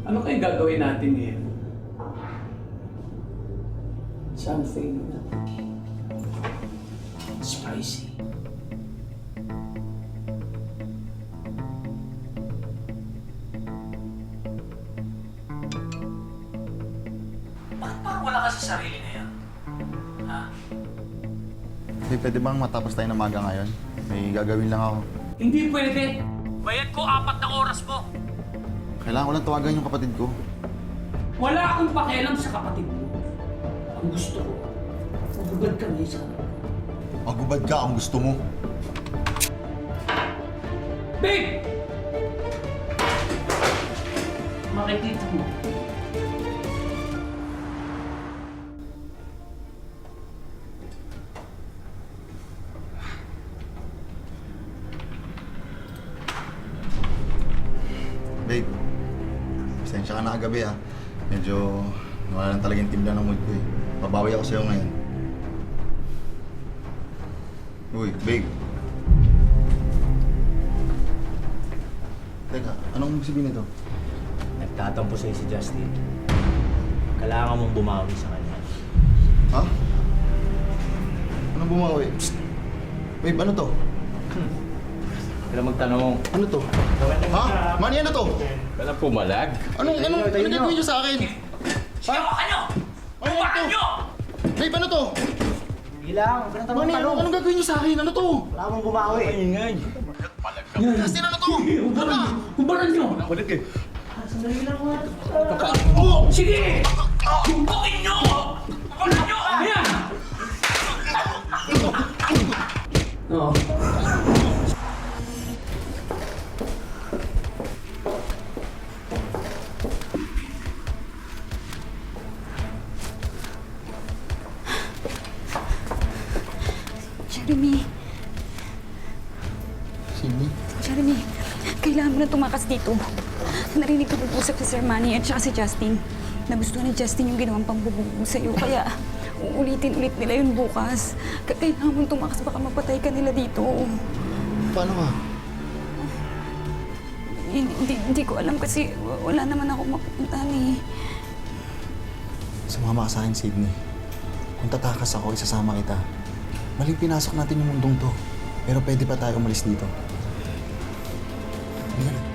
Ano kayo gagawin natin ngayon? Something spicy. Bakit parang wala ka sa sarili ngayon? Ha? Hindi, pwede bang matapos tayo ng maga ngayon? May gagawin lang ako. Hindi pwede! Bayad ko 4 na oras mo! Kailangan ko lang tawagan yung kapatid ko. Wala akong pakialam sa kapatid mo. Ang gusto ko, magubad ka ngayon sa kanila. Magubad ka kung gusto mo. Babe! Makikita mo. Babe, pasensya ka na kagabi ah. Medyo wala lang talagang timbla ng mood ko eh. Babawi ako sa'yo ngayon. Uy, babe. Teka, anong ibig sabihin nito? Nagtatampo sa'yo si Justin. Kailangan mong bumawi sa kanya. Ha? Anong bumawi? Psst! Babe, ano to? Kailangan magtanong. Ano to? Ha? Manny, ano to? Kailan pumalag? Anong gagawin niyo sa akin? Sigaw ka nyo! Ano Bumakan to? nyo! Babe, ano to? Hindi lang. Huwag Manny, tanong. anong gagawin niyo sa akin? Ano to? Wala mong bumawi. Ingay. Justin, ano to? Hubaran nyo! Balik eh. Sandali lang mo. Sige! Humbukin nyo! Hubaran nyo! Ayan! Oo. Jeremy, Sydney? Jeremy, kailangan mo na tumakas dito. Narinig ko nag-usap si Sir Manny at saka si Justin. Nagustuhan ni Justin yung ginawang pambubugbog sa'yo, kaya uulitin-ulit nila yun bukas. Kailangan mo tumakas, baka mapatay ka nila dito. Paano ka? Hindi ko alam kasi wala naman ako mapupuntahan eh. Sumama ka sa akin, Sydney. Kung tatakas ako, isasama kita. Maling pinasok natin yung mundong to. Pero pwede pa tayo umalis dito. Hindi ka na.